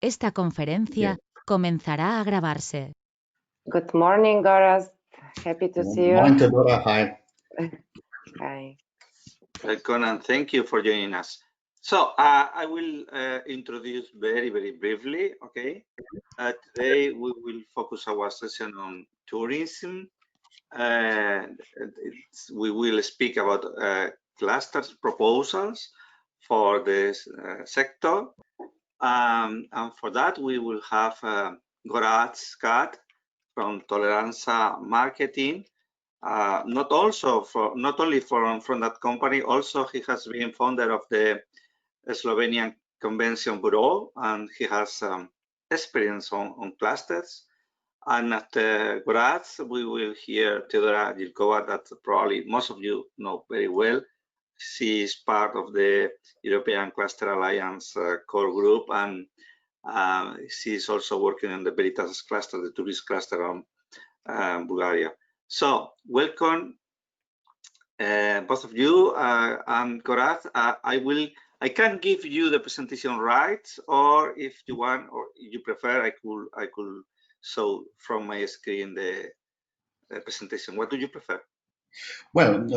Esta conferencia comenzará a grabarse. Good morning, Goraz. Happy to see you. Morning, Teodora. Hi. Hi. Welcome and thank you for joining us. So I will introduce very briefly. Okay. Today we will focus our session on tourism. We will speak about clusters proposals for this sector. And for that, we will have Goraz Kat from Toleranza Marketing. Not only from that company, also he has been founder of the Slovenian Convention Bureau, and he has experience on clusters. And after Goraz, we will hear Teodora Jilkova, that probably most of you know very well. She is part of the European Cluster Alliance core group, and she is also working on the Veritas cluster, the tourist cluster on Bulgaria. So welcome, both of you, and Goraz. I can give you the presentation rights, or if you want, or you prefer, I could show from my screen the presentation. What do you prefer? Well,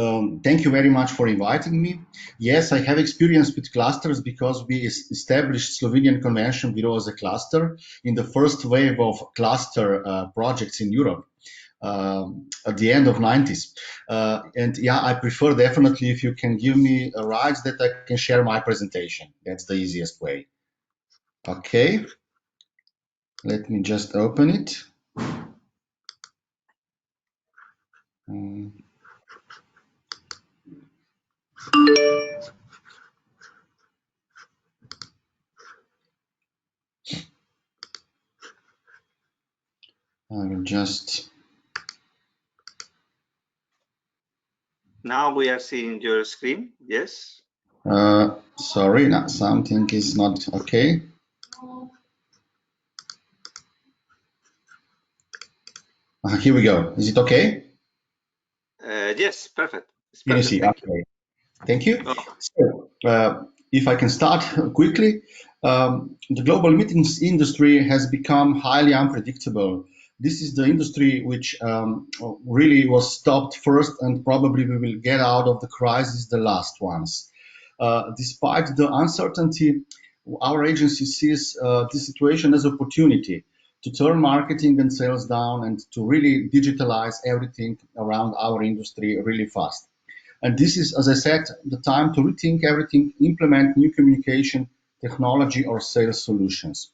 thank you very much for inviting me. Yes, I have experience with clusters because we established Slovenian Convention Bureau as a cluster in the first wave of cluster projects in Europe at the end of 90s. And yeah, I prefer definitely if you can give me rights that I can share my presentation. That's the easiest way. Okay. Let me just open it. I will just... Now we are seeing your screen, yes? Sorry, no, something is not okay. Here we go. Is it okay? Yes, perfect. It's Can you perfect. see? Thank Okay. Thank you. Oh. So, if I can start quickly, the global meetings industry has become highly unpredictable. This is the industry which really was stopped first, and probably we will get out of the crisis the last ones. Despite the uncertainty, our agency sees this situation as opportunity to turn marketing and sales down and to really digitalize everything around our industry really fast. And this is, as I said, the time to rethink everything, implement new communication, technology, or sales solutions.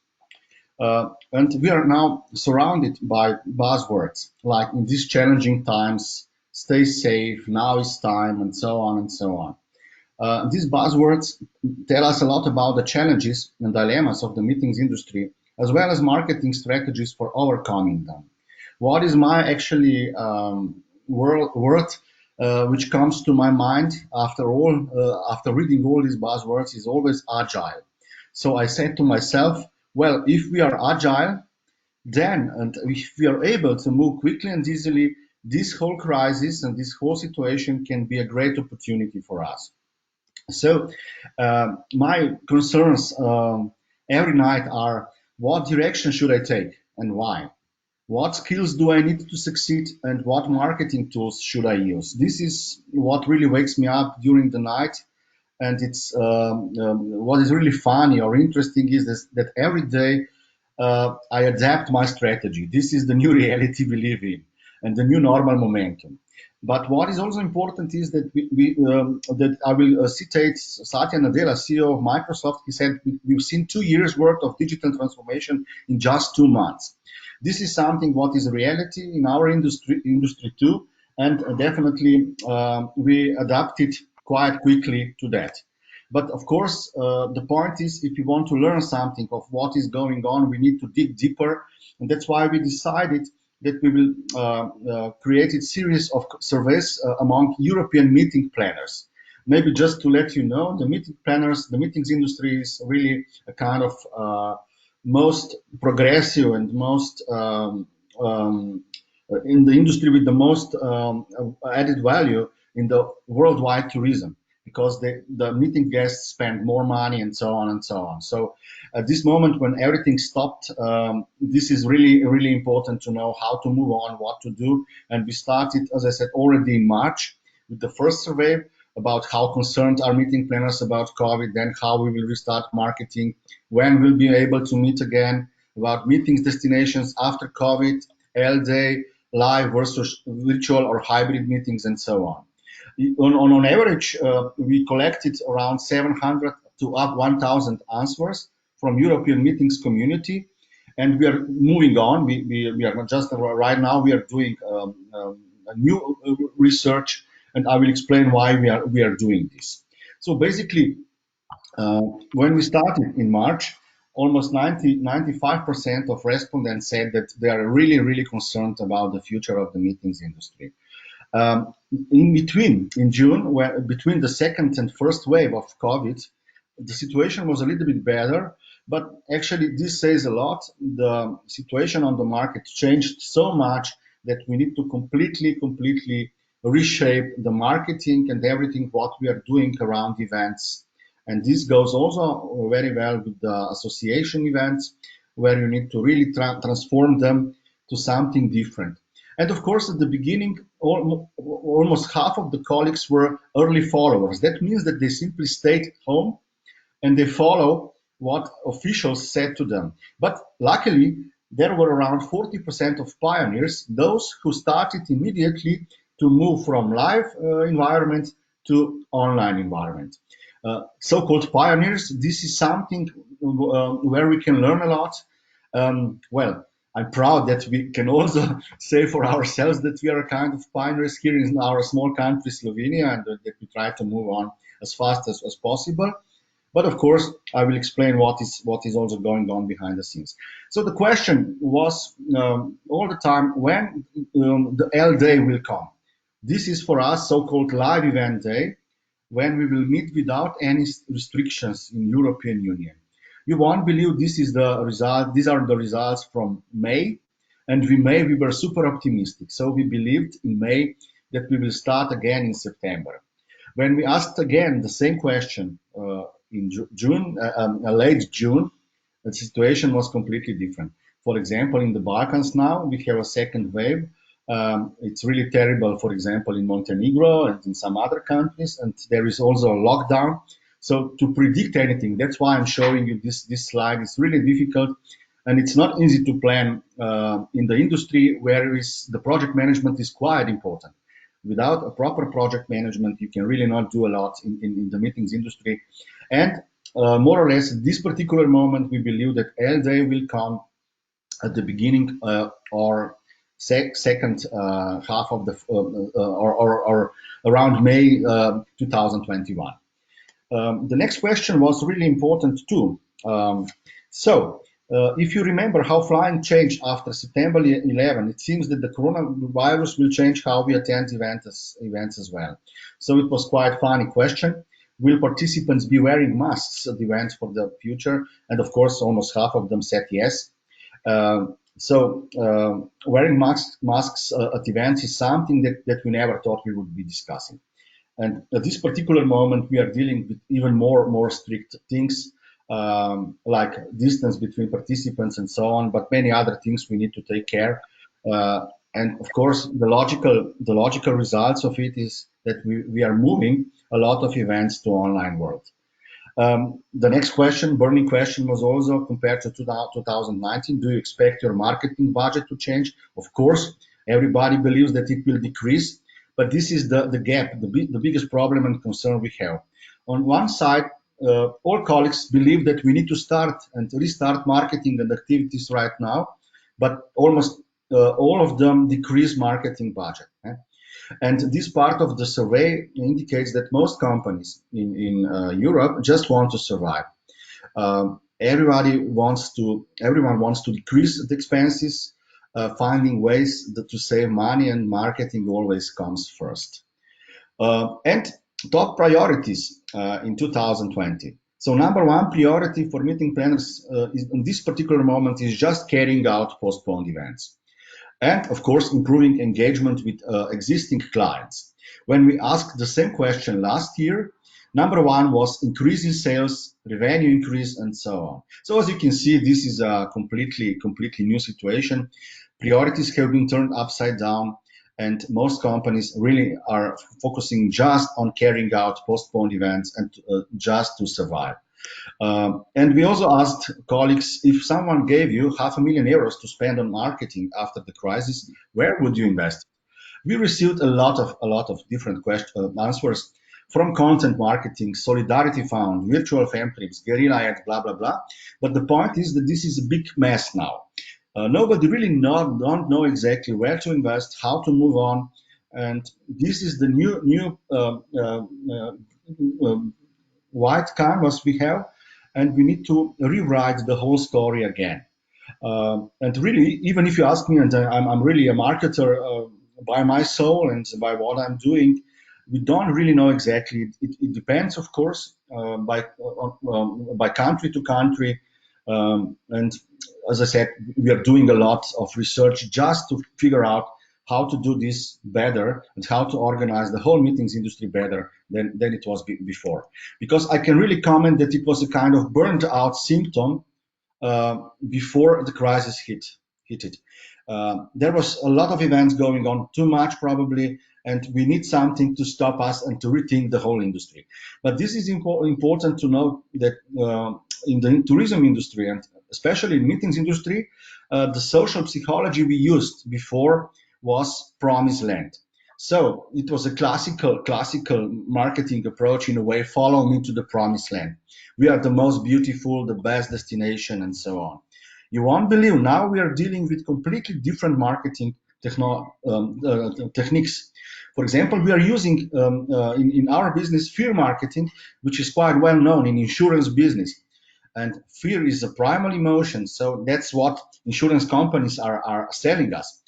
And we are now surrounded by buzzwords, like in these challenging times, stay safe, now is time, and so on and so on. These buzzwords tell us a lot about the challenges and dilemmas of the meetings industry, as well as marketing strategies for overcoming them. What is my actually word which comes to my mind after reading all these buzzwords is always agile. So I said to myself, well, if we are agile, then, and if we are able to move quickly and easily, this whole crisis and this whole situation can be a great opportunity for us. So my concerns every night are, what direction should I take and why? What skills do I need to succeed, and what marketing tools should I use? This is what really wakes me up during the night. And it's what is really funny or interesting is that every day I adapt my strategy. This is the new reality we live in and the new normal momentum. But what is also important is that that I will citate Satya Nadella, CEO of Microsoft. He said, we've seen 2 years worth of digital transformation in just 2 months. This is something what is reality in our industry too, and definitely we adapted quite quickly to that. But of course, the point is, if you want to learn something of what is going on, we need to dig deeper, and that's why we decided that we will create a series of surveys among European meeting planners. Maybe just to let you know, the meeting planners, the meetings industry is really a kind of most progressive and most in the industry with the most added value in the worldwide tourism, because the meeting guests spend more money and so on and so on. So at this moment when everything stopped, this is really, really important to know how to move on, what to do. And we started, as I said, already in March with the first survey about how concerned are meeting planners about COVID, then how we will restart marketing, when we'll be able to meet again, about meetings destinations after COVID, L-Day, live versus virtual or hybrid meetings, and so on. On average, we collected around 700 to up 1,000 answers from European meetings community, and we are moving on. We are not just right now. We are doing a new research, and I will explain why we are doing this. So basically, when we started in March, almost 95% of respondents said that they are really, really concerned about the future of the meetings industry. In between, in June, between the second and first wave of COVID, the situation was a little bit better, but actually this says a lot. The situation on the market changed so much that we need to completely reshape the marketing and everything what we are doing around events. And this goes also very well with the association events, where you need to really transform them to something different. And of course, at the beginning, almost half of the colleagues were early followers. That means that they simply stayed home and they follow what officials said to them. But luckily, there were around 40% of pioneers, those who started immediately to move from live environment to online environment. So-called pioneers, this is something where we can learn a lot. Well, I'm proud that we can also say for ourselves that we are a kind of pioneers here in our small country, Slovenia, and that we try to move on as fast as possible. But of course, I will explain what is also going on behind the scenes. So the question was all the time, when the L day will come. This is for us so-called live event day, when we will meet without any restrictions in European Union. You won't believe this is the result. These are the results from May, and we were super optimistic. So we believed in May that we will start again in September. When we asked again the same question in June, late June, the situation was completely different. For example, in the Balkans now, we have a second wave. It's really terrible, for example, in Montenegro and in some other countries, and there is also a lockdown. So to predict anything, that's why I'm showing you this slide. It's really difficult, and it's not easy to plan in the industry where the project management is quite important. Without a proper project management, you can really not do a lot in the meetings industry. And more or less, at this particular moment, we believe that L day will come at the beginning or second half of the or around May 2021. The next question was really important too. If you remember how flying changed after September 11, it seems that the coronavirus will change how we attend events as well. So it was quite a funny question. Will participants be wearing masks at the events for the future? And of course, almost half of them said yes. Wearing masks at events is something that we never thought we would be discussing. And at this particular moment, we are dealing with even more strict things, like distance between participants and so on, but many other things we need to take care. And of course, the logical results of it is that we are moving a lot of events to online world. The next question, burning question, was also compared to 2019. Do you expect your marketing budget to change? Of course, everybody believes that it will decrease, but this is the gap, the biggest problem and concern we have. On one side, all colleagues believe that we need to start and restart marketing and activities right now, but almost all of them decrease marketing budget. And this part of the survey indicates that most companies in Europe just want to survive. Everyone wants to decrease the expenses, finding ways to save money, and marketing always comes first. And top priorities in 2020. So number one priority for meeting planners in this particular moment is just carrying out postponed events. And of course, improving engagement with existing clients. When we asked the same question last year, Number one was increase in sales, revenue increase, and so on. So as you can see, this is a completely new situation. Priorities have been turned upside down, and most companies really are focusing just on carrying out postponed events and just to survive. And we also asked colleagues, if someone gave you €500,000 to spend on marketing after the crisis, where would you invest? We received a lot of different answers, from content marketing, solidarity fund, virtual fan trips, guerrilla ads, blah blah blah. But the point is that this is a big mess now. Nobody really don't know exactly where to invest, how to move on, and this is the new white canvas we have, and we need to rewrite the whole story again. And really, even if you ask me, and I'm really a marketer by my soul and by what I'm doing, we don't really know exactly. It depends, of course, by country to country. And as I said, we are doing a lot of research just to figure out how to do this better and how to organize the whole meetings industry better than it was before. Because I can really comment that it was a kind of burned out symptom before the crisis hit it. There was a lot of events going on, too much probably, and we need something to stop us and to rethink the whole industry. But this is important to note that in the tourism industry, and especially in meetings industry, the social psychology we used before was promised land. So it was a classical marketing approach in a way, follow me to the promised land. We are the most beautiful, the best destination, and so on. You won't believe, now we are dealing with completely different marketing techniques. For example, we are using in our business fear marketing, which is quite well known in insurance business. And fear is a primal emotion, so that's what insurance companies are selling us.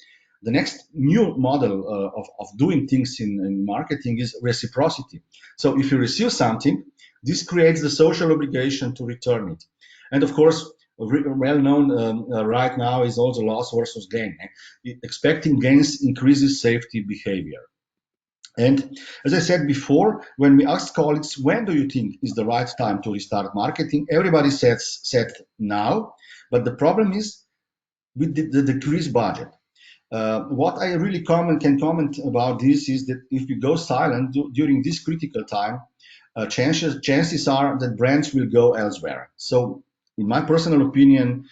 The next new model of doing things in marketing is reciprocity. So if you receive something, this creates the social obligation to return it. And of course, well known right now is also loss versus gain. Expecting gains increases safety behavior. And as I said before, when we asked colleagues, when do you think is the right time to restart marketing? Everybody said now, but the problem is with the decreased budget. What I really can comment about this is that if we go silent during this critical time, chances are that brands will go elsewhere. So in my personal opinion,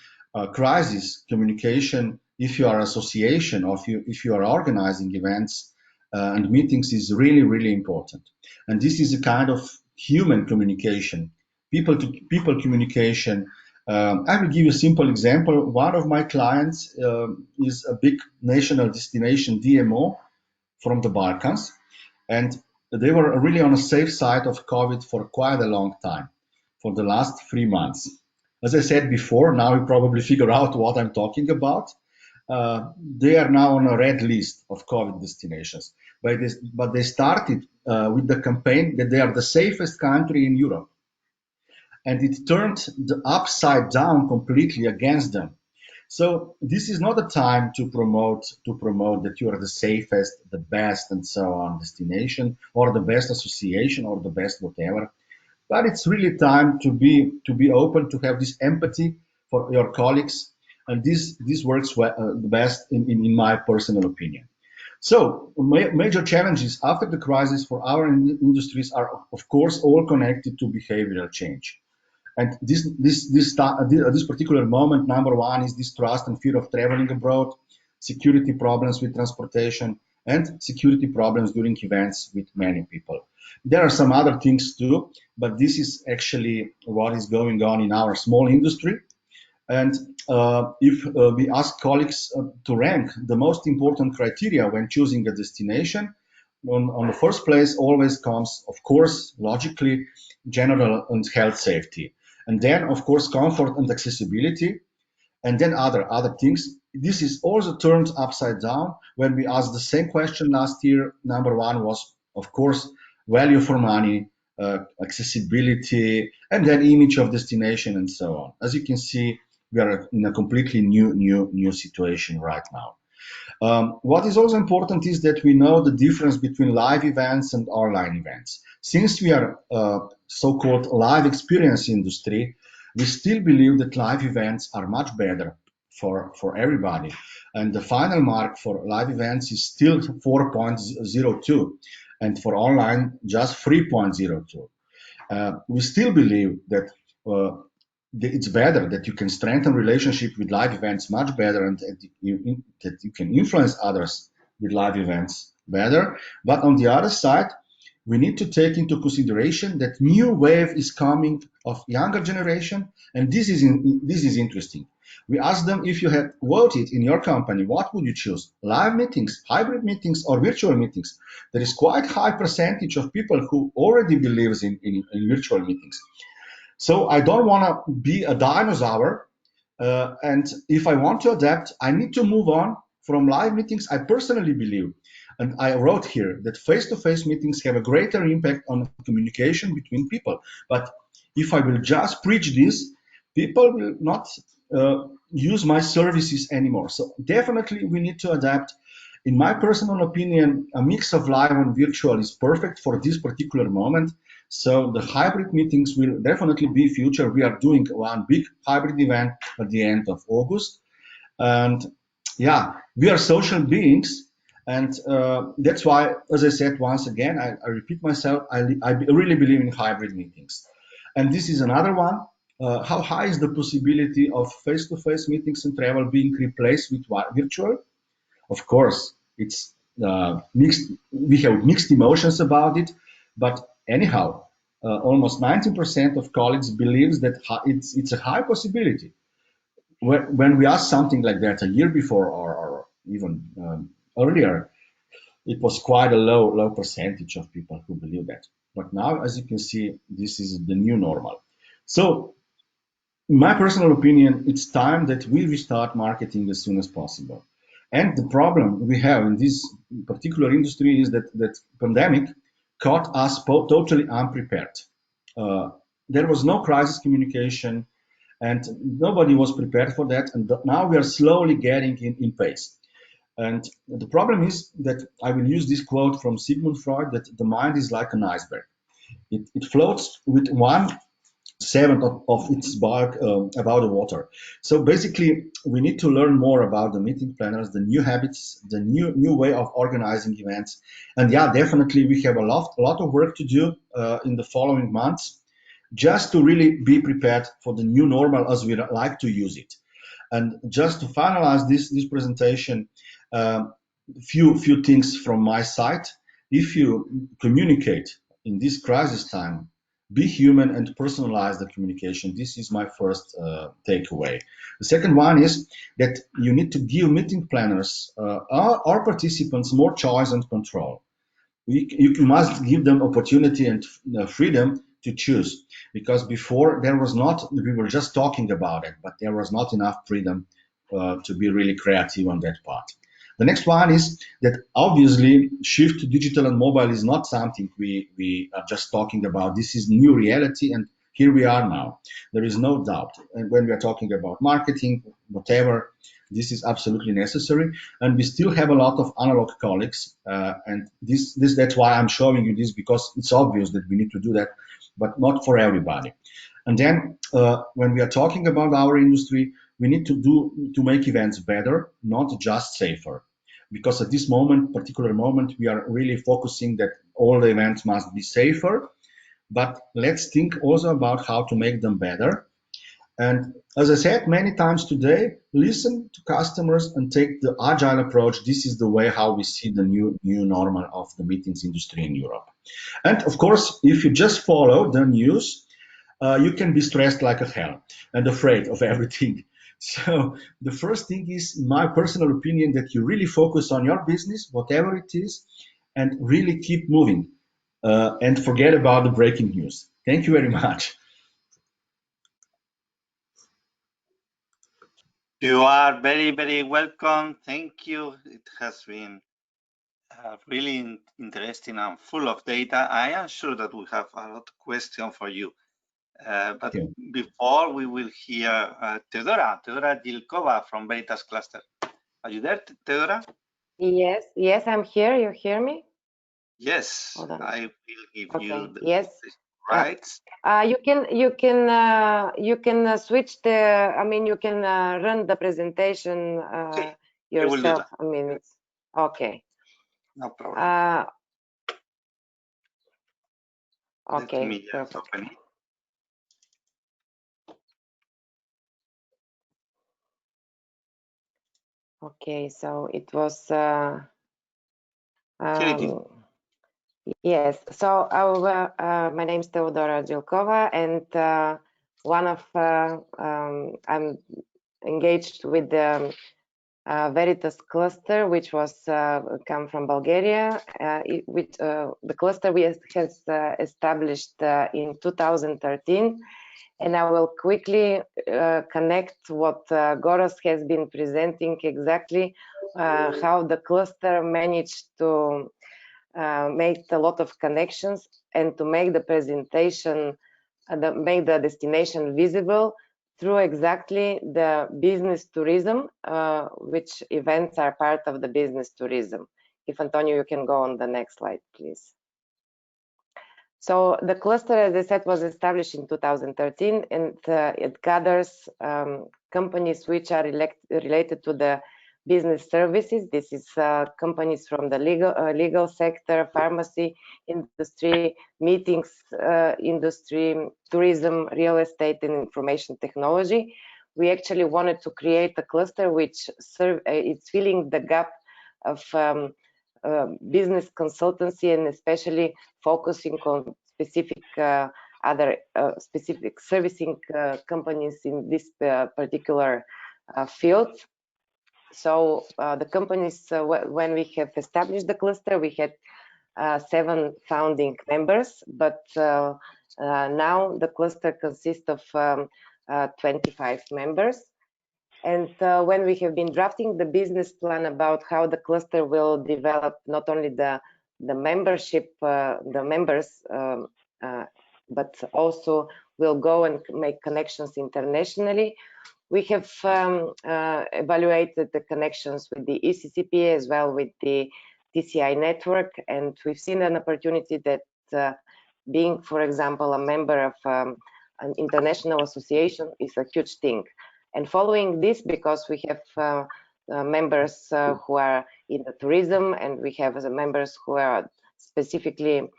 crisis communication, if you are an association or if you are organizing events and meetings, is really important. And this is a kind of human communication, people to people communication. I will give you a simple example. One of my clients is a big national destination DMO from the Balkans, and they were really on a safe side of COVID for quite a long time, for the last 3 months. As I said before, now you probably figure out what I'm talking about. They are now on a red list of COVID destinations, but they started with the campaign that they are the safest country in Europe. And it turned the upside down completely against them. So this is not a time to promote that you are the safest, the best, and so on destination, or the best association, or the best whatever. But it's really time to be open, to have this empathy for your colleagues, and this works the best in my personal opinion. So major challenges after the crisis for our industries are, of course, all connected to behavioral change. And this particular moment, number one is distrust and fear of traveling abroad, security problems with transportation, and security problems during events with many people. There are some other things too, but this is actually what is going on in our small industry. And if we ask colleagues to rank the most important criteria when choosing a destination, on the first place always comes, of course, logically, general and health safety. And then, of course, comfort and accessibility, and then other things. This is also turned upside down when we asked the same question last year. Number one was, of course, value for money, accessibility, and then image of destination, and so on. As you can see, we are in a completely new situation right now. What is also important is that we know the difference between live events and online events. Since we are so-called live experience industry, we still believe that live events are much better for everybody. And the final mark for live events is still 4.02, and for online just 3.02. We still believe that it's better, that you can strengthen relationship with live events much better, and that you can influence others with live events better. But on the other side, we need to take into consideration that new wave is coming of younger generation, and this is interesting. We asked them, if you had voted in your company, what would you choose? Live meetings, hybrid meetings, or virtual meetings? There is quite high percentage of people who already believes in virtual meetings. So I don't want to be a dinosaur. And if I want to adapt, I need to move on from live meetings. I personally believe, and I wrote here, that face-to-face meetings have a greater impact on communication between people. But if I will just preach this, people will not use my services anymore. So definitely we need to adapt. In my personal opinion, a mix of live and virtual is perfect for this particular moment. So the hybrid meetings will definitely be future. We are doing one big hybrid event at the end of August. And yeah, we are social beings. And that's why, as I said, once again, I repeat myself, I really believe in hybrid meetings. And this is another one. How high is the possibility of face-to-face meetings and travel being replaced with virtual? Of course, it's mixed. We have mixed emotions about it, but anyhow, almost 90% of colleagues believes that it's a high possibility. When we asked something like that a year before, or even earlier, it was quite a low percentage of people who believe that. But now, as you can see, this is the new normal. So, in my personal opinion, it's time that we restart marketing as soon as possible. And the problem we have in this particular industry is that pandemic caught us totally unprepared. There was no crisis communication, and nobody was prepared for that. And now we are slowly getting in pace. And the problem is that I will use this quote from Sigmund Freud, that the mind is like an iceberg. It floats with 1/7 of its bulk about the water. So basically, we need to learn more about the meeting planners, the new habits, the new way of organizing events. And yeah, definitely we have a lot of work to do in the following months, just to really be prepared for the new normal as we like to use it. And just to finalize this presentation, few things from my side. If you communicate in this crisis time, be human and personalize the communication. This is my first takeaway. The second one is that you need to give meeting planners or participants more choice and control. You must give them opportunity and freedom to choose, because before there was not, we were just talking about it, but there was not enough freedom to be really creative on that part. The next one is that obviously shift to digital and mobile is not something we are just talking about. This is new reality, and here we are now. There is no doubt. And when we are talking about marketing, whatever, this is absolutely necessary. And we still have a lot of analog colleagues, and that's why I'm showing you this, because it's obvious that we need to do that, but not for everybody. And then when we are talking about our industry, we need to make events better, not just safer. Because at this particular moment, we are really focusing that all the events must be safer, but let's think also about how to make them better. And as I said many times today, listen to customers and take the agile approach. This is the way how we see the new normal of the meetings industry in Europe. And of course, if you just follow the news, you can be stressed like a hell and afraid of everything. So the first thing is, in my personal opinion, that you really focus on your business, whatever it is, and really keep moving and forget about the breaking news. Thank you very much. You are very, very welcome. Thank you. It has been really interesting and full of data. I am sure that we have a lot of questions for you. But before we will hear Teodora Gilkova from Veritas Cluster. Are you there, Theodora? Yes, yes, I'm here. You hear me? Yes, Hold on. I will give Okay. you the Yes. rights. You can switch the. I mean, you can run the presentation Okay, I will do yourself. that. I mean, it's okay. No problem. Let Okay, me just perfect. open it. Okay, so it was. Here it is. Yes, so my name is Teodora Zilkova, and I'm engaged with the Veritas cluster, which was come from Bulgaria. The cluster we has established in 2013, and I will quickly connect what Goras has been presenting exactly how the cluster managed to make a lot of connections and to make the presentation, make the destination visible through exactly the business tourism, which events are part of the business tourism. If Antonio, you can go on the next slide, please. So the cluster, as I said, was established in 2013, and it gathers companies which are related to the business services. This is companies from the legal sector, pharmacy industry, meetings industry, tourism, real estate, and information technology. We actually wanted to create a cluster which it's filling the gap of business consultancy, and especially focusing on specific specific servicing companies in this particular field. So the companies, when we have established the cluster, we had 7 founding members, but now the cluster consists of 25 members. And when we have been drafting the business plan about how the cluster will develop, not only the membership, the members, but also will go and make connections internationally. We have evaluated the connections with the ECCP as well with the TCI network, and we've seen an opportunity that being, for example, a member of an international association is a huge thing. And following this, because we have members who are in the tourism, and we have members who are specifically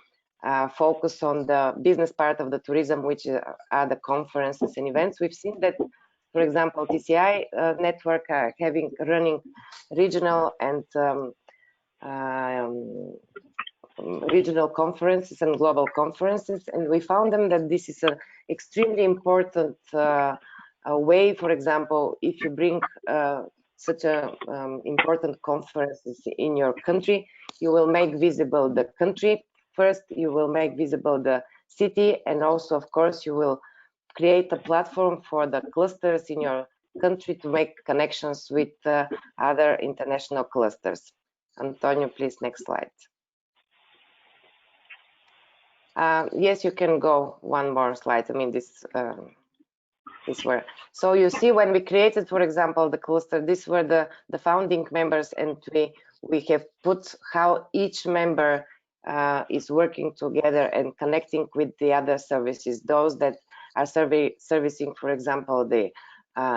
focused on the business part of the tourism, which are the conferences and events, we've seen that, for example, TCI network are running regional and regional conferences and global conferences, and we found them that this is an extremely important way. For example, if you bring such a important conferences in your country, you will make visible the country first, you will make visible the city, and also, of course, you will create a platform for the clusters in your country to make connections with other international clusters. Antonio, please, next slide. Yes, you can go one more slide. I mean, this were. So you see, when we created, for example, the cluster, these were the founding members, and we have put how each member is working together and connecting with the other services, those that are servicing, for example, the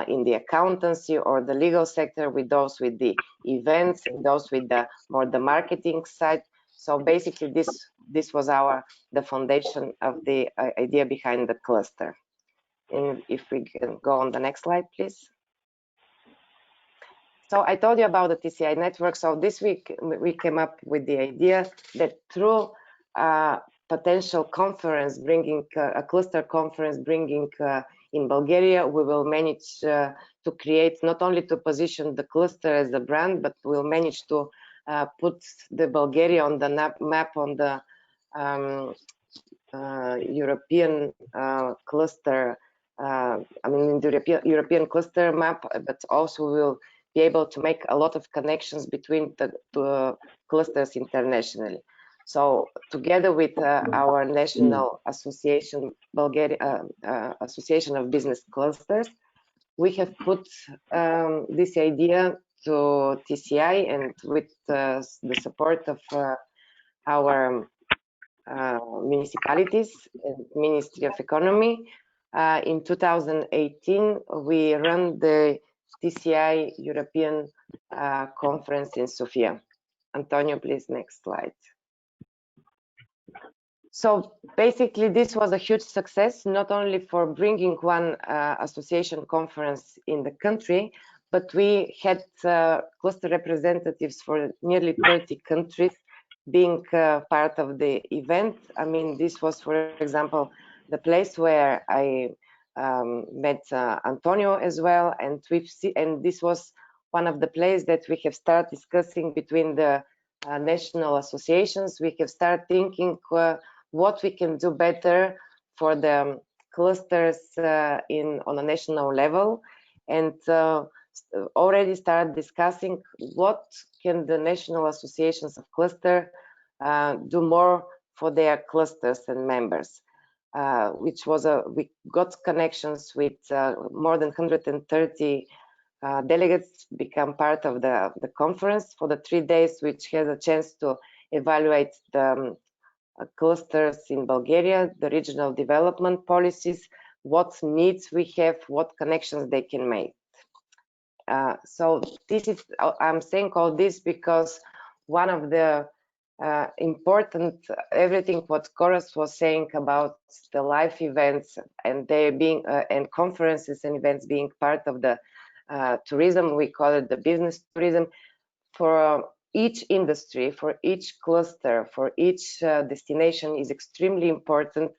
in the accountancy or the legal sector, with those with the events, and those with the more the marketing side. So basically, this was the foundation of the idea behind the cluster. And if we can go on the next slide, please. So I told you about the TCI network. So this week we came up with the idea that through a potential conference, bringing a cluster conference, bringing in Bulgaria, we will manage to create, not only to position the cluster as a brand, but we'll manage to put the Bulgaria on the map on the European cluster. I mean, in the European cluster map, but also we'll be able to make a lot of connections between the clusters internationally. So together with our national association, Bulgaria Association of Business Clusters, we have put this idea to TCI and with the support of our municipalities and Ministry of Economy. In 2018, we ran the TCI European Conference in Sofia. Antonio, please, next slide. So basically, this was a huge success, not only for bringing one association conference in the country, but we had cluster representatives for nearly 30 countries being part of the event. I mean, this was, for example, the place where I met Antonio as well, and this was one of the places that we have started discussing between the national associations. We have started thinking what we can do better for the clusters on a national level, and already started discussing what can the national associations of cluster do more for their clusters and members, which was we got connections with more than 130 delegates become part of the conference for the 3 days, which had a chance to evaluate the clusters in Bulgaria, the regional development policies, what needs we have, what connections they can make. So this is, I'm saying all this because one of the important, everything what Goras was saying about the live events and they being and conferences and events being part of the tourism, we call it the business tourism, for each industry, for each cluster, for each destination is extremely important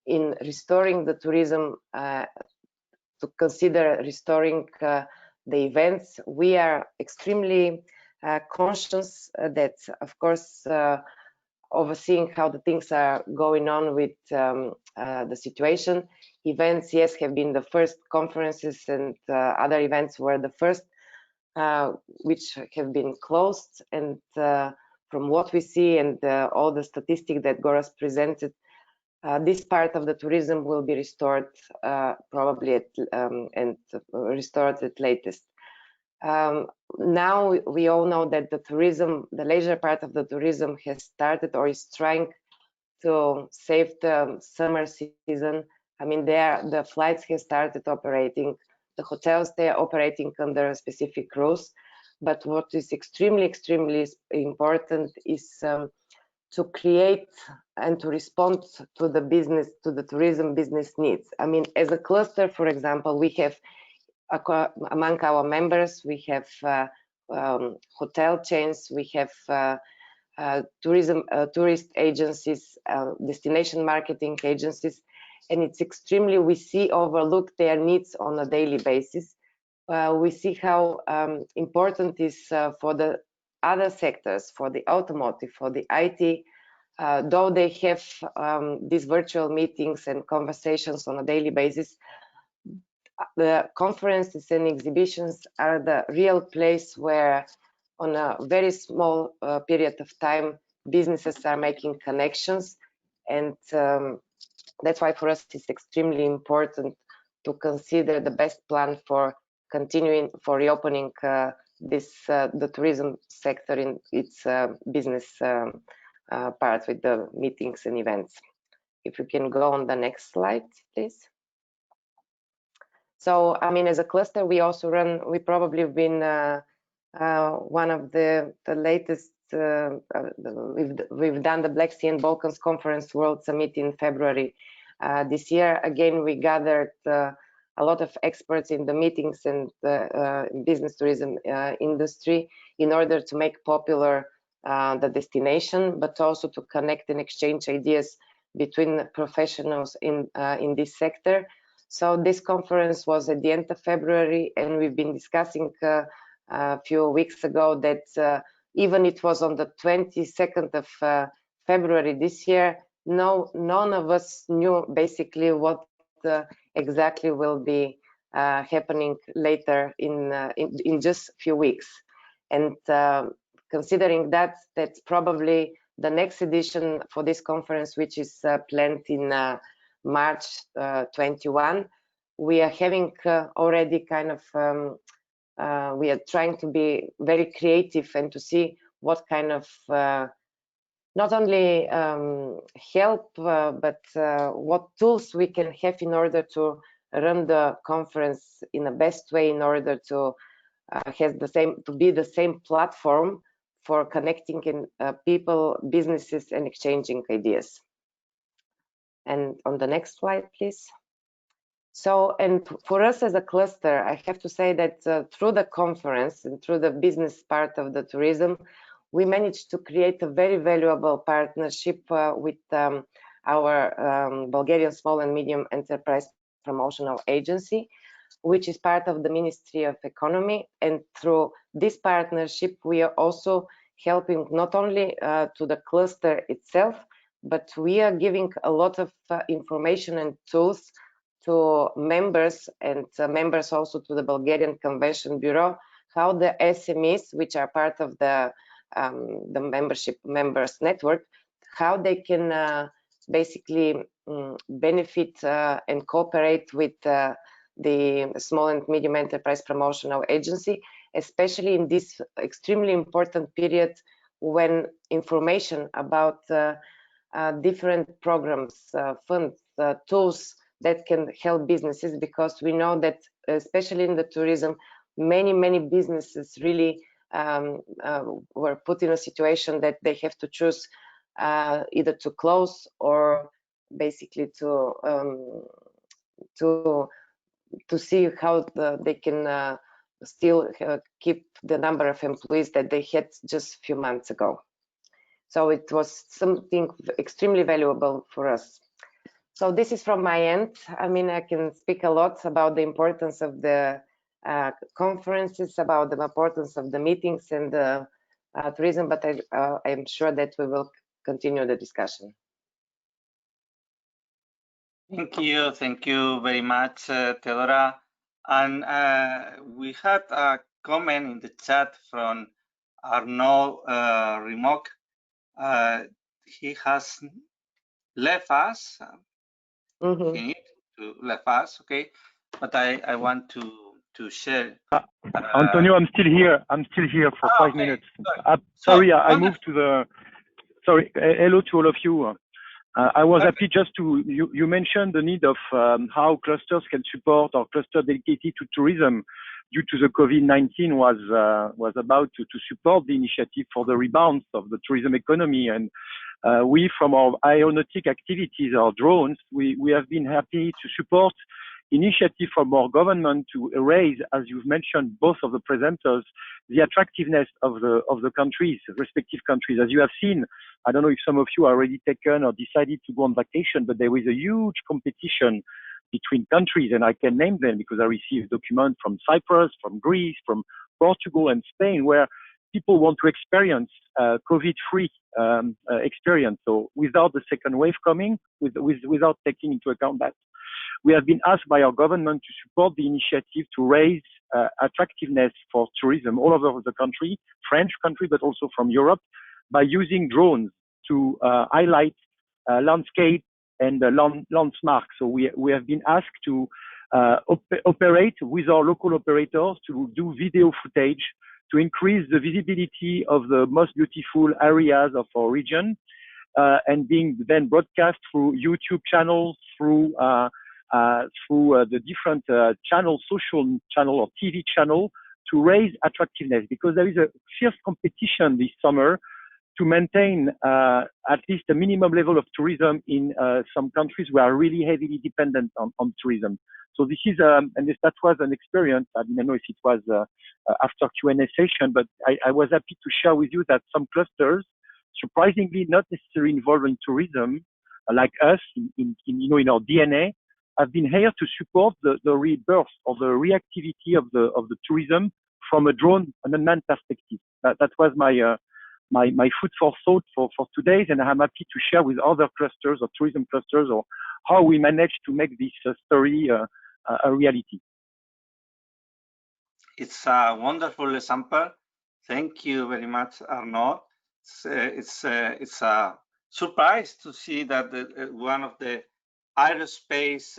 in restoring the tourism, to consider restoring the events. We are extremely conscious that, of course, overseeing how the things are going on with the situation. Events, yes, have been the first conferences, and other events were the first which have been closed. And from what we see and all the statistics that Goras presented, this part of the tourism will be restored probably and restored at latest. Now we all know that the tourism, the leisure part of the tourism has started or is trying to save the summer season. I mean, the flights have started operating, the hotels, they are operating under specific rules. But what is extremely, extremely important is to create and to respond to the business, to the tourism business needs. I mean, as a cluster, for example, we have among our members, we have hotel chains, we have tourist agencies, destination marketing agencies, and it's extremely, we see overlook their needs on a daily basis. We see how important is for the other sectors, for the automotive, for the IT, though they have these virtual meetings and conversations on a daily basis, the conferences and exhibitions are the real place where on a very small period of time, businesses are making connections. And that's why for us it's extremely important to consider the best plan for continuing, for reopening the tourism sector in its business part with the meetings and events. If you can go on the next slide, please. So, I mean, as a cluster, we also run, we probably have been one of the latest, we've done the Black Sea and Balkans Conference World Summit in February this year. Again, we gathered a lot of experts in the meetings and business tourism industry in order to make popular the destination, but also to connect and exchange ideas between professionals in this sector. So this conference was at the end of February, and we've been discussing a few weeks ago that even it was on the 22nd of February this year, none of us knew basically what exactly will be happening later in just a few weeks. And considering that, that's probably the next edition for this conference, which is planned in March 21, we are having already kind of we are trying to be very creative and to see what kind of not only help, but what tools we can have in order to run the conference in the best way, in order to be the same platform for connecting in people, businesses, and exchanging ideas. And on the next slide, please. So, and for us as a cluster, I have to say that through the conference and through the business part of the tourism, we managed to create a very valuable partnership with our Bulgarian Small and Medium Enterprise Promotional Agency, which is part of the Ministry of Economy. And through this partnership, we are also helping not only to the cluster itself, but we are giving a lot of information and tools to members, and members also to the Bulgarian Convention Bureau, how the SMEs, which are part of the membership members network, how they can basically benefit and cooperate with the Small and Medium Enterprise Promotional Agency, especially in this extremely important period when information about different programs, funds, tools that can help businesses, because we know that especially in the tourism, many businesses really were put in a situation that they have to choose either to close or basically to see how they can still keep the number of employees that they had just a few months ago. So it was something extremely valuable for us. So this is from my end. I mean, I can speak a lot about the importance of the conferences, about the importance of the meetings and the tourism, but I'm sure that we will continue the discussion. Thank you very much, Theodora. And we had a comment in the chat from Arnaud Rimoc. He has left us. He needs to left us, okay? But I want to share. Antonio, I'm still here. I'm still here for 5 minutes. Sorry, I moved to the. Sorry, hello to all of you. I was happy just to, you mentioned the need of how clusters can support, or cluster dedicated to tourism due to the COVID-19 was about to support the initiative for the rebound of the tourism economy. And we, from our aeronautic activities, our drones, we have been happy to support initiative from our government to raise, as you've mentioned, both of the presenters, the attractiveness of the countries, respective countries. As you have seen, I don't know if some of you are already taken or decided to go on vacation, but there is a huge competition between countries, and I can name them because I received documents from Cyprus, from Greece, from Portugal and Spain, where people want to experience COVID-free experience. So without the second wave coming, without taking into account that. We have been asked by our government to support the initiative to raise attractiveness for tourism all over the country, French country, but also from Europe, by using drones to highlight landscape and landmarks. So we have been asked to operate with our local operators to do video footage to increase the visibility of the most beautiful areas of our region, and being then broadcast through YouTube channels, through the different channels, social channel or TV channel, to raise attractiveness, because there is a fierce competition this summer to maintain at least a minimum level of tourism in some countries who are really heavily dependent on tourism. So this is, and that was an experience. I didn't know if it was after Q&A session, but I was happy to share with you that some clusters, surprisingly not necessarily involved in tourism, like us, in our DNA, have been here to support the rebirth or the reactivity of the tourism from a drone and unmanned perspective. That was my food for thought for today, and I'm happy to share with other clusters or tourism clusters or how we managed to make this story a reality. It's a wonderful example. Thank you very much, Arnaud. It's a surprise to see that one of the aerospace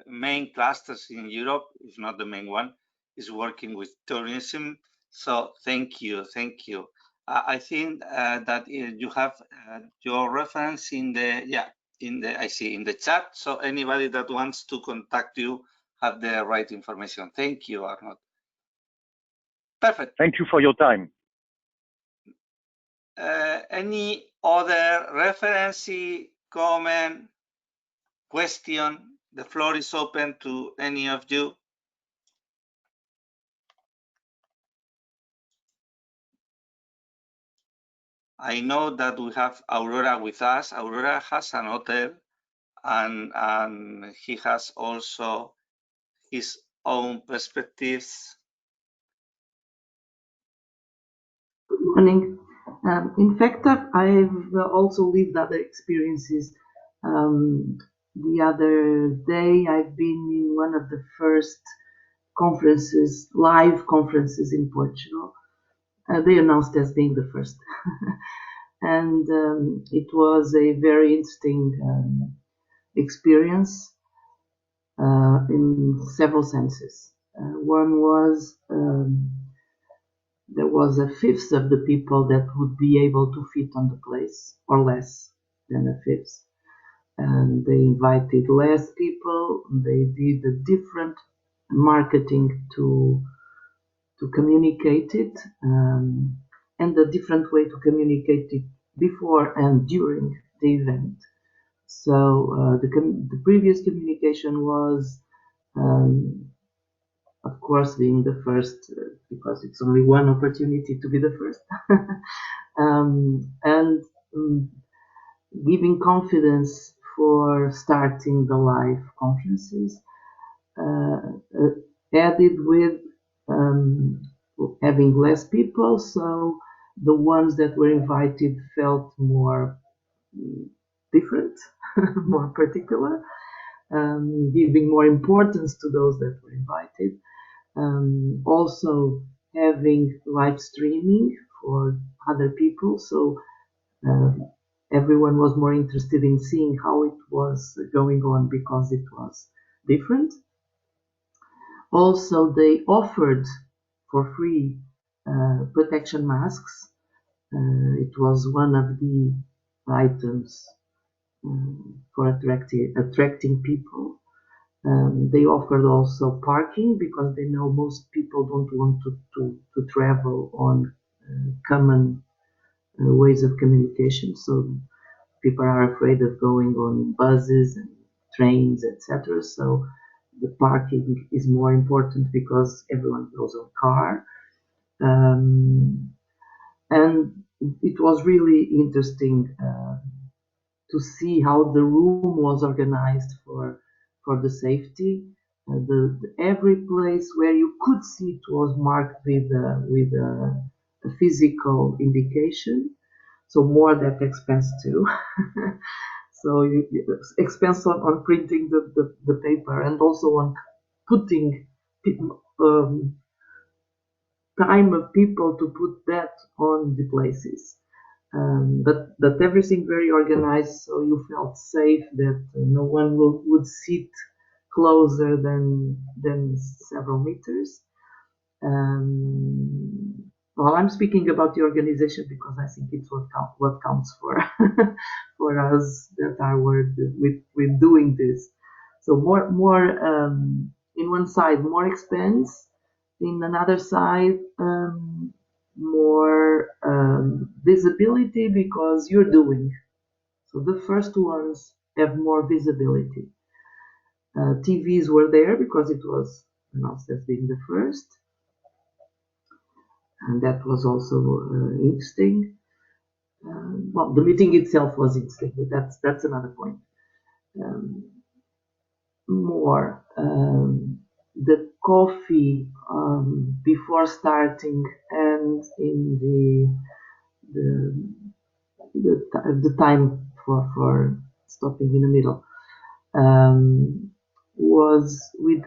main clusters in Europe, if not the main one, is working with tourism. So thank you. I think that you have your reference in the I see in the chat. So anybody that wants to contact you have the right information. Thank you, Arnold. Perfect. Thank you for your time. Any other reference, comment, question? The floor is open to any of you. I know that we have Aurora with us. Aurora has an hotel, and he has also his own perspectives. Good morning. In fact, I've also lived other experiences. The other day, I've been in one of the first conferences, live conferences in Portugal. They announced as being the first. And it was a very interesting experience in several senses. One was there was a fifth of the people that would be able to fit on the place, or less than a fifth. And they invited less people. They did a different marketing to communicate it, and a different way to communicate it before and during the event. So the previous communication was, of course, being the first, because it's only one opportunity to be the first, and giving confidence for starting the live conferences, added with having less people, so the ones that were invited felt more different, more particular, giving more importance to those that were invited. Also having live streaming for other people, so everyone was more interested in seeing how it was going on because it was different. Also, they offered for free protection masks. It was one of the items for attracting people. They offered also parking because they know most people don't want to travel on common ways of communication. So people are afraid of going on buses and trains, etc. So the parking is more important because everyone goes on car. And it was really interesting to see how the room was organized for the safety. Every place where you could sit was marked with a physical indication. So more that expense too. So you expense on printing the paper, and also on putting time of people to put that on the places. But everything very organized, so you felt safe that no one would sit closer than several meters. Well, I'm speaking about the organization because I think it's what counts for for us that are with doing this. So more in one side more expense, in another side more visibility because you're doing. So the first ones have more visibility. TVs were there because it was announced as being the first. And that was also interesting. Well, the meeting itself was interesting, but that's another point. The coffee before starting and in the time for stopping in the middle was with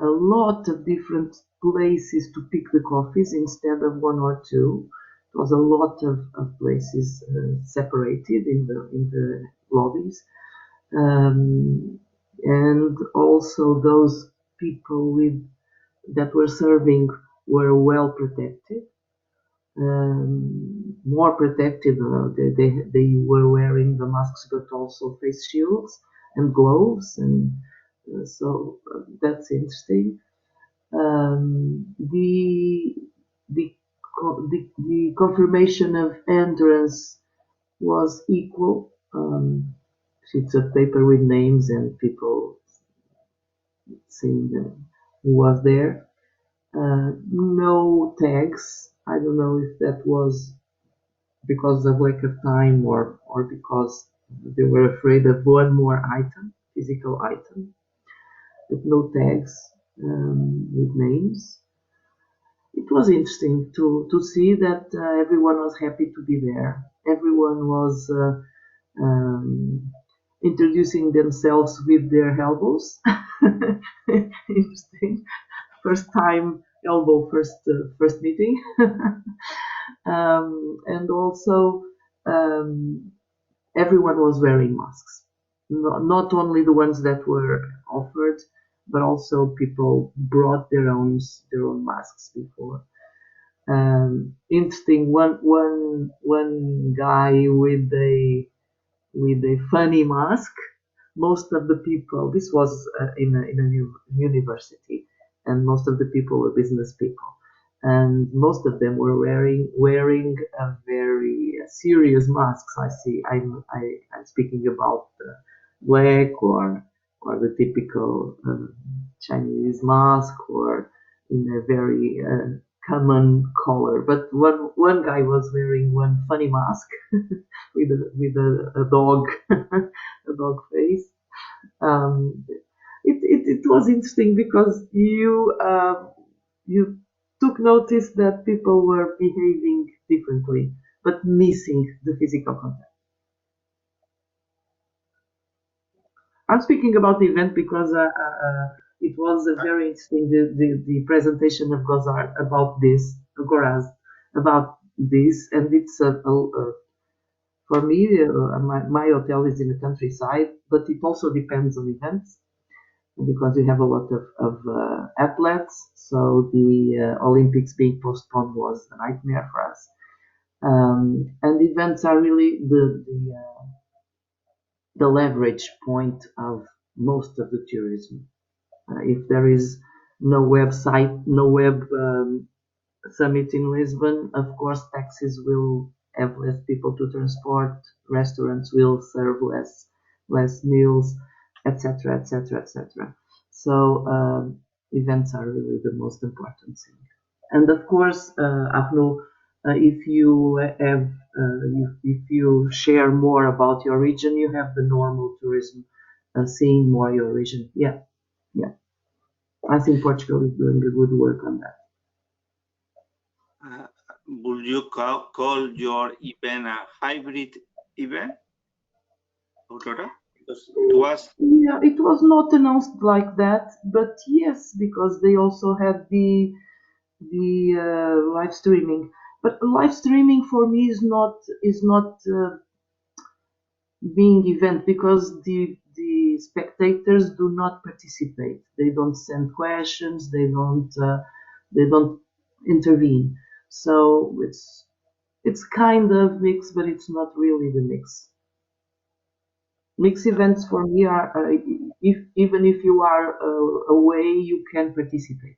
a lot of different places to pick the coffees instead of one or two. It was a lot of places separated in the lobbies, and also those people with that were serving were well protected, more protected. They were wearing the masks, but also face shields and gloves, and so that's interesting. The the confirmation of entrance was equal. Sheets of paper with names and people saying who was there. No tags. I don't know if that was because of lack of time or because they were afraid of one more item, physical item, but no tags with names. It was interesting to see that everyone was happy to be there. Everyone was introducing themselves with their elbows. Interesting. First time elbow, first meeting. And also everyone was wearing masks. Not only the ones that were offered, but also people brought their own masks before. Interesting. One guy with a funny mask. Most of the people. This was in a new university, and most of the people were business people, and most of them were wearing a very serious masks. I see. I'm speaking about black or the typical Chinese mask or in a very common color. But one guy was wearing one funny mask with a dog a dog face. Um, it was interesting because you took notice that people were behaving differently, but missing the physical contact. I'm speaking about the event because it was a very interesting the presentation of Gozar about this Goraz about this, and it's for me my hotel is in the countryside, but it also depends on events because we have a lot of athletes. So the Olympics being postponed was a nightmare for us. And events are really the leverage point of most of the tourism. If there is no website, no web summit in Lisbon, of course taxis will have less people to transport, restaurants will serve less meals, etc., etc., etc. So events are really the most important thing. And of course, Arnaud, if you have if you share more about your region, you have the normal tourism, seeing more your region. Yeah, yeah. I think Portugal is doing a good work on that. Would you call your event a hybrid event, Aurora? Because it was. Yeah, it was not announced like that, but yes, because they also had the live streaming. But live streaming for me is not being event because the spectators do not participate. They don't send questions. They don't intervene. So it's kind of mixed, but it's not really the mix. Mixed events for me are even if you are away, you can participate.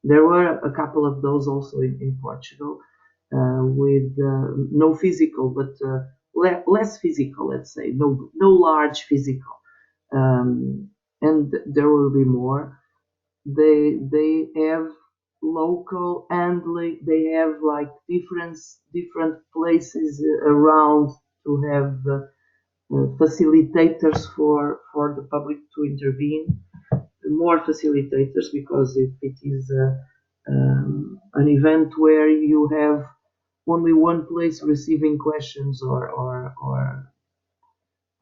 There were a couple of those also in Portugal with no physical, but less physical, let's say, no large physical, and there will be more. They have local and they have like different places around to have facilitators for the public to intervene, more facilitators, because if it is an event where you have only one place receiving questions or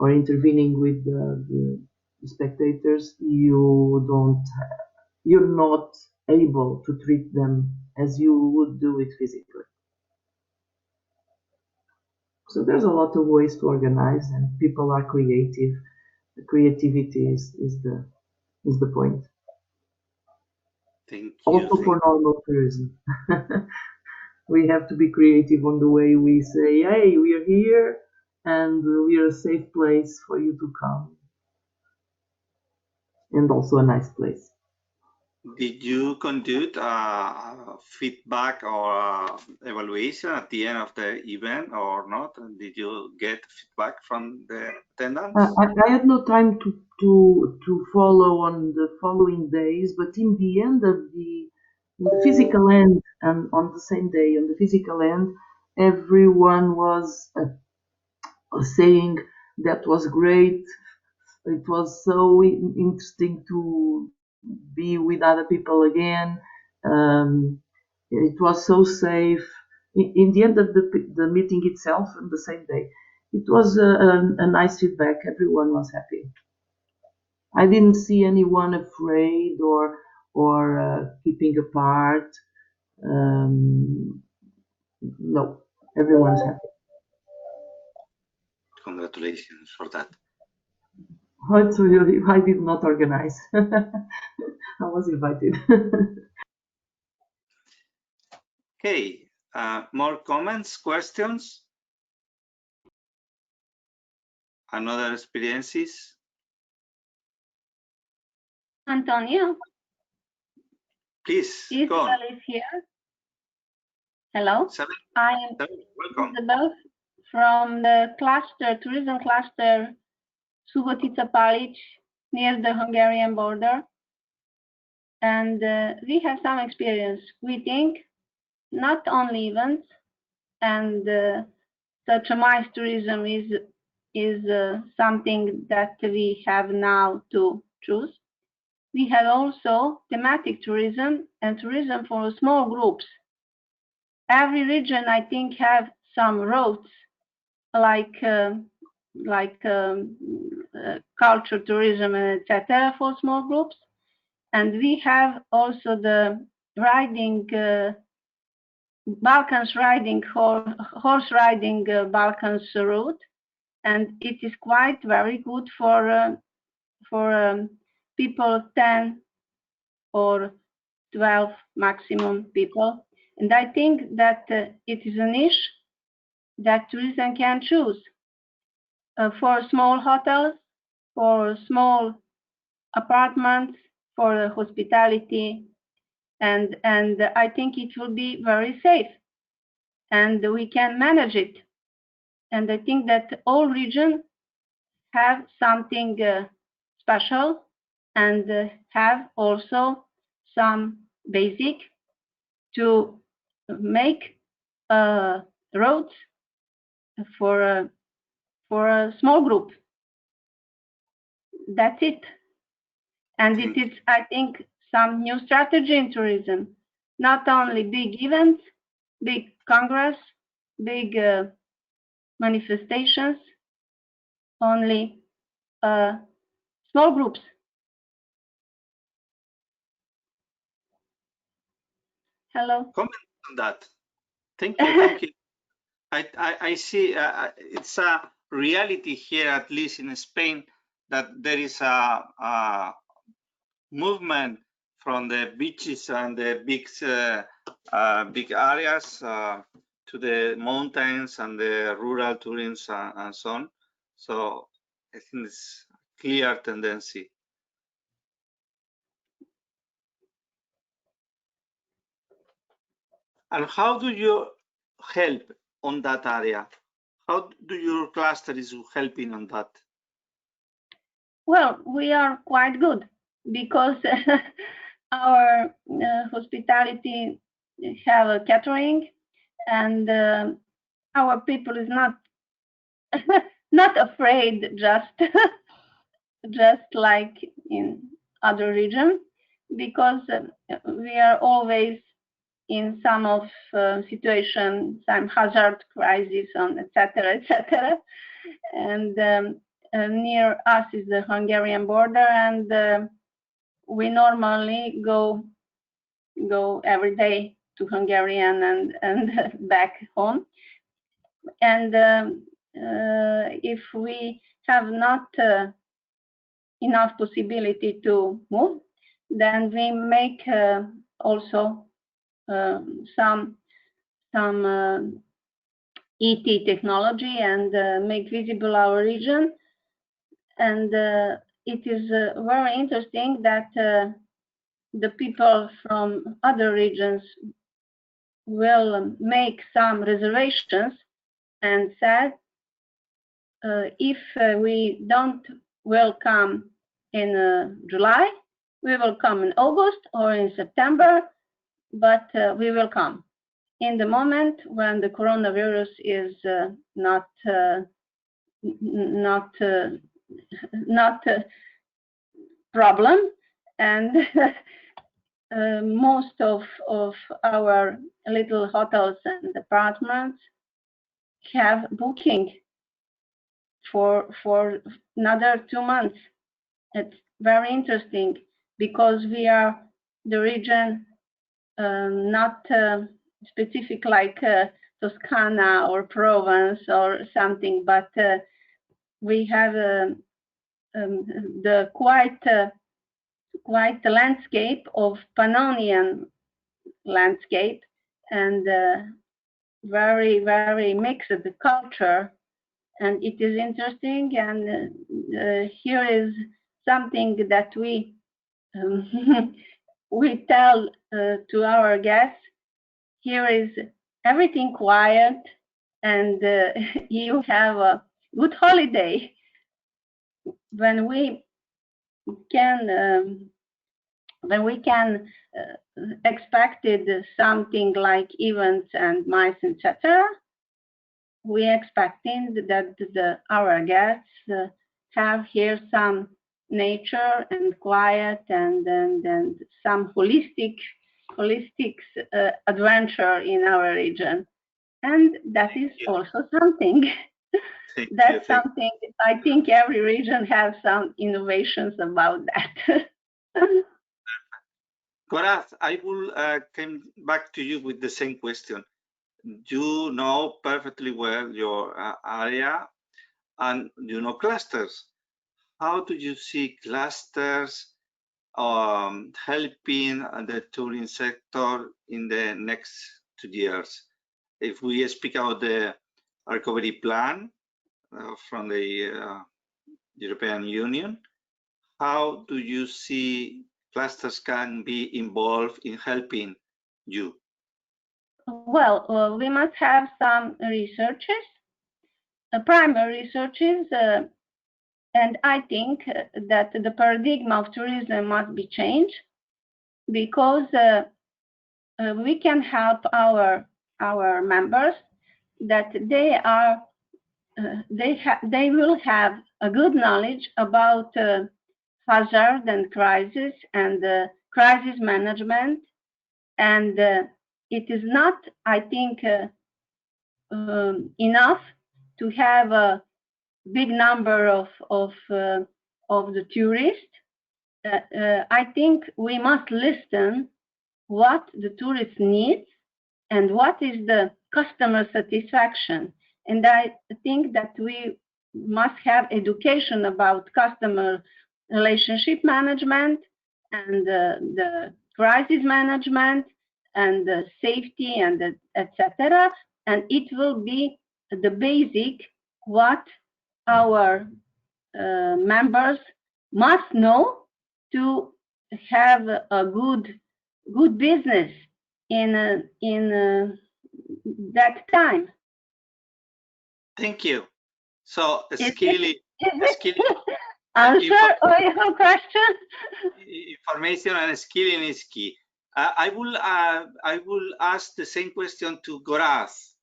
intervening with the spectators, you're not able to treat them as you would do it physically. So there's a lot of ways to organize, and people are creative. The creativity is the point. Thank you. Also for normal tourism. We have to be creative on the way we say, hey, we are here and we are a safe place for you to come. And also a nice place. Did you conduct feedback or evaluation at the end of the event or not? Did you get feedback from the attendants? I had no time to follow on the following days, but in the end of in the physical end, and on the same day, on the physical end, everyone was saying that was great. It was so interesting to be with other people again. It was so safe. In the end of the meeting itself, on the same day, it was a nice feedback. Everyone was happy. I didn't see anyone afraid or keeping apart. No, everyone's happy. Congratulations for that. I did not organize. I was invited. Okay, more comments, questions? Another experiences? Antonio? Please, Isabel go on. is here. Hello. Isabel, I am welcome. Isabel from the tourism cluster Subotica Palić near the Hungarian border. And we have some experience. We think not only events and such a MICE tourism is something that we have now to choose. We have also thematic tourism and tourism for small groups. Every region, I think, have some routes like culture tourism, etc., for small groups. And we have also the riding, Balkans riding, horse riding Balkans route. And it is quite very good for people 10 or 12 maximum people. And I think that it is a niche that tourism can choose for small hotels, for small apartments, for hospitality, and I think it will be very safe, and we can manage it. And I think that all regions have something special and have also some basic to make roads for a small group. That's it. And it is, I think, some new strategy in tourism. Not only big events, big congress, big manifestations, only small groups. Hello. Comment on that. Thank you. Thank you. I see it's a reality here, at least in Spain, that there is a movement from the beaches and the big areas to the mountains and the rural tourism and so on. So I think it's a clear tendency. And how do you help on that area? How do your cluster is helping on that? Well, we are quite good because our hospitality have a catering, and our people is not not afraid just just like in other regions, because we are always in some of situation, some hazard crisis on etc. etc. And near us is the Hungarian border, and we normally go every day to Hungarian and back home. And if we have not enough possibility to move, then we make also some ET technology and make visible our region. And it is very interesting that the people from other regions will make some reservations and said if we don't will come in July, we will come in August or in September, but we will come. In the moment when the coronavirus is not a problem, and most of our little hotels and apartments have booking for another 2 months. It's very interesting because we are the region not specific like Toscana or Provence or something, but we have the quite landscape of Pannonian landscape and very, very mixed culture, and it is interesting. And here is something that we we tell to our guests. Here is everything quiet, and you have a good holiday. When we can expected something like events and mice, etc., we expecting that our guests have here some nature and quiet and some holistic adventure in our region, and that is also something. That's something I think every region has some innovations about that. Goraz, I will come back to you with the same question. You know perfectly well your area, and you know clusters. How do you see clusters helping the tourism sector in the next 2 years? If we speak about the recovery plan from the European Union, how do you see clusters can be involved in helping you? Well, we must have some researches, primary researches, and I think that the paradigm of tourism must be changed, because we can help our members that they will have a good knowledge about hazard and crisis and crisis management, and it is not, I think, enough to have a big number of the tourists. I think we must listen what the tourists need and what is the customer satisfaction. And I think that we must have education about customer relationship management and the crisis management and the safety and etc. And it will be the basic what our members must know to have a good business in that time. Thank you. So, skilly answer your question. Information and skilling is key. I will ask the same question to Goraz,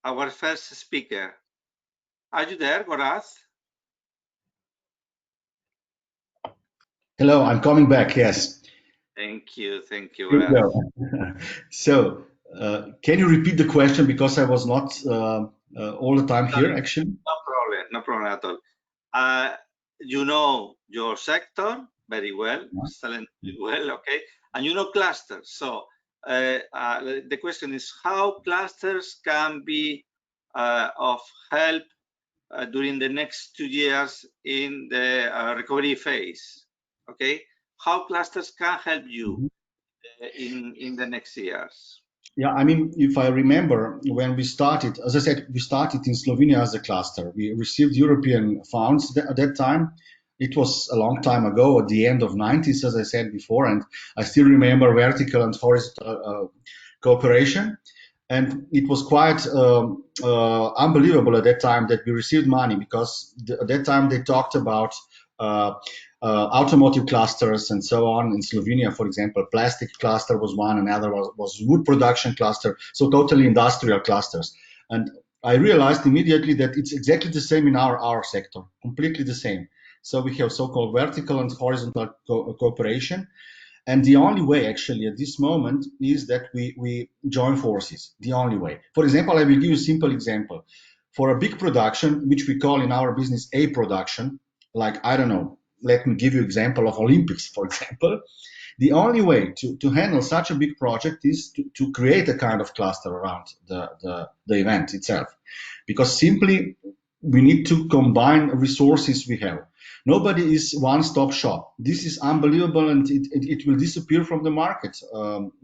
our first speaker. Are you there, Goraz? Hello, I'm coming back. Yes. Thank you, Goraz. So, can you repeat the question, because I was not all the time here, actually? No problem at all. You know your sector very well, excellently well, okay, and you know clusters. So the question is how clusters can be of help during the next 2 years in the recovery phase. Okay, how clusters can help you in the next years. Yeah, I mean, if I remember when we started, as I said, we started in Slovenia as a cluster. We received European funds at that time. It was a long time ago, at the end of 90s, as I said before, and I still remember vertical and horizontal cooperation. And it was quite unbelievable at that time that we received money, because at that time they talked about automotive clusters and so on. In Slovenia, for example, plastic cluster was one, another was wood production cluster, so totally industrial clusters. And I realized immediately that it's exactly the same in our sector, completely the same. So we have so-called vertical and horizontal cooperation. And the only way actually at this moment is that we join forces, the only way. For example, I will give you a simple example. For a big production, which we call in our business a production, like, I don't know, let me give you example of Olympics, for example. The only way to handle such a big project is to create a kind of cluster around the event itself. Because simply we need to combine resources we have. Nobody is one-stop shop. This is unbelievable, and it will disappear from the market,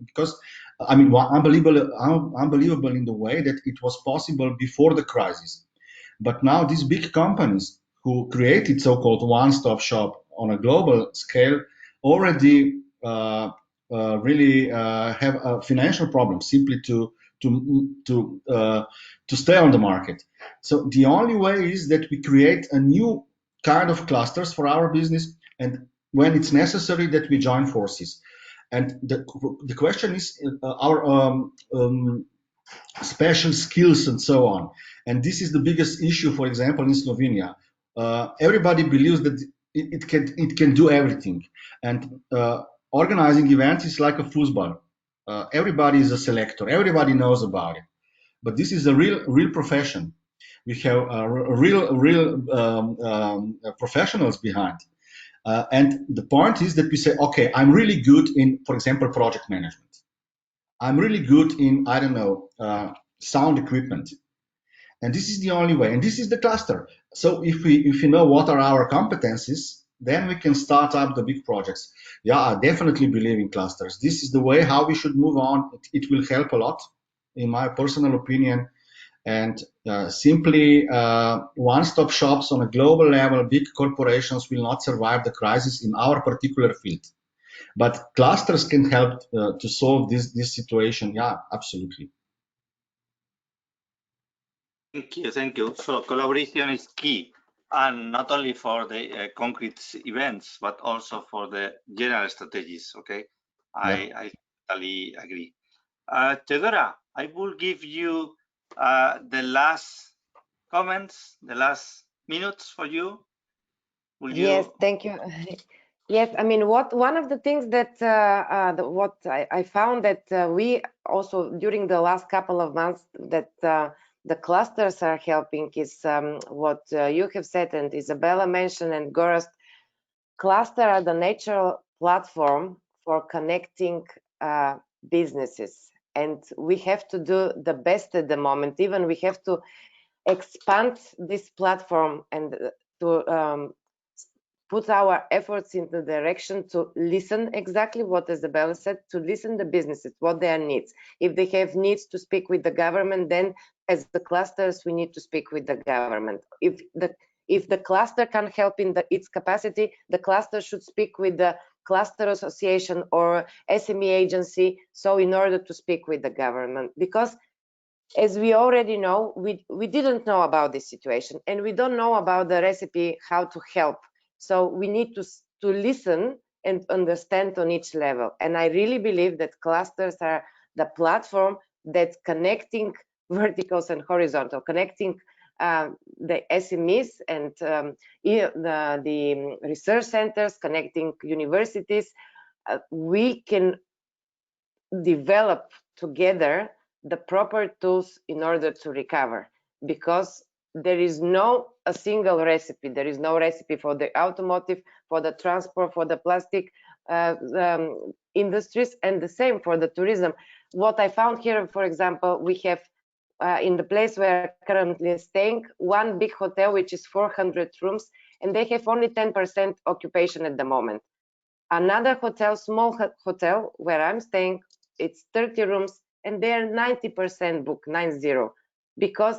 because, I mean, unbelievable in the way that it was possible before the crisis. But now these big companies who created so-called one-stop shop on a global scale already really have a financial problem simply to stay on the market. So the only way is that we create a new kind of clusters for our business, and when it's necessary that we join forces. And the question is our special skills and so on. And this is the biggest issue, for example, in Slovenia. Everybody believes that it can do everything. And organizing events is like a football. Everybody is a selector. Everybody knows about it. But this is a real profession. We have real professionals behind. And the point is that we say, okay, I'm really good in, for example, project management. I'm really good in, I don't know, sound equipment. And this is the only way. And this is the cluster. So if we know what are our competencies, then we can start up the big projects. Yeah, I definitely believe in clusters. This is the way how we should move on. It will help a lot, in my personal opinion. And simply one-stop shops on a global level, big corporations will not survive the crisis in our particular field. But clusters can help to solve this situation. Yeah, absolutely. Thank you. So collaboration is key, and not only for the concrete events, but also for the general strategies. Okay, yeah. I totally agree. Theodora, I will give you the last comments, the last minutes for you. Yes, thank you. Yes, I mean, one of the things that what I found that we also during the last couple of months that the clusters are helping is what you have said and Isabella mentioned and Gorazd. Cluster are the natural platform for connecting businesses, and we have to do the best at the moment. Even we have to expand this platform and to put our efforts into the direction to listen exactly what Isabella said, to listen to businesses, what their needs. If they have needs to speak with the government, then as the clusters, we need to speak with the government. If the cluster can help in its capacity, the cluster should speak with the cluster association or SME agency, so in order to speak with the government. Because as we already know, we didn't know about this situation, and we don't know about the recipe how to help. So we need to listen and understand on each level. And I really believe that clusters are the platform that's connecting verticals and horizontal, connecting the SMEs and the research centers, connecting universities. We can develop together the proper tools in order to recover, because there is no a single recipe. There is no recipe for the automotive, for the transport, for the plastic industries, and the same for the tourism. What I found here, for example, we have in the place where I'm currently staying, one big hotel which is 400 rooms, and they have only 10% occupation at the moment. Another hotel, small hotel where I'm staying, it's 30 rooms and they're 90% booked, 90, because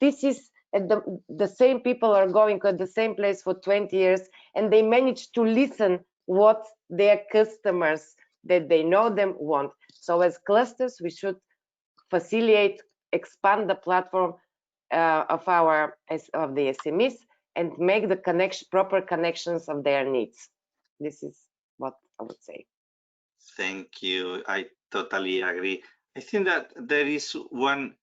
this is the same people are going at the same place for 20 years and they manage to listen what their customers that they know them want. So as clusters, we should facilitate, expand the platform of the SMEs and make the proper connections of their needs. This is what I would say. Thank you. I totally agree. I think that there is one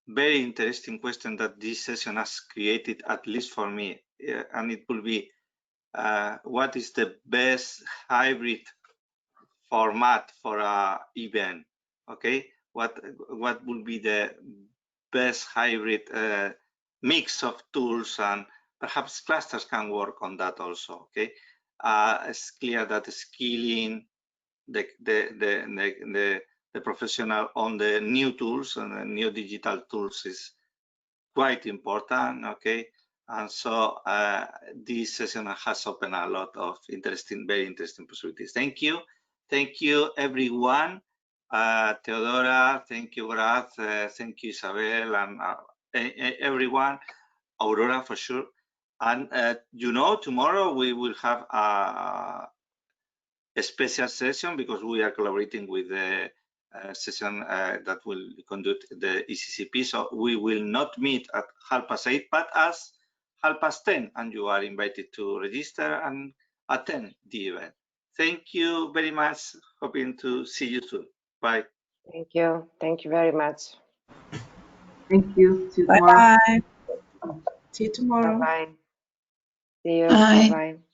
very interesting question that this session has created, at least for me, and it will be, what is the best hybrid format for an event? Okay, what will be the best hybrid mix of tools, and perhaps clusters can work on that also. Okay, it's clear that skilling the professional on the new tools and the new digital tools is quite important. Okay, and so this session has opened a lot of very interesting possibilities. Thank you everyone. Theodora, thank you, Graf, thank you, Isabel, and everyone, Aurora for sure. And tomorrow we will have a special session because we are collaborating with the session that will conduct the ECCP. So we will not meet at 8:30, but at 10:30, and you are invited to register and attend the event. Thank you very much. Hoping to see you soon. Bye. Thank you. Thank you very much. Thank you. See you Bye tomorrow. bye. See you tomorrow. Bye-bye. See you. Bye. Bye-bye.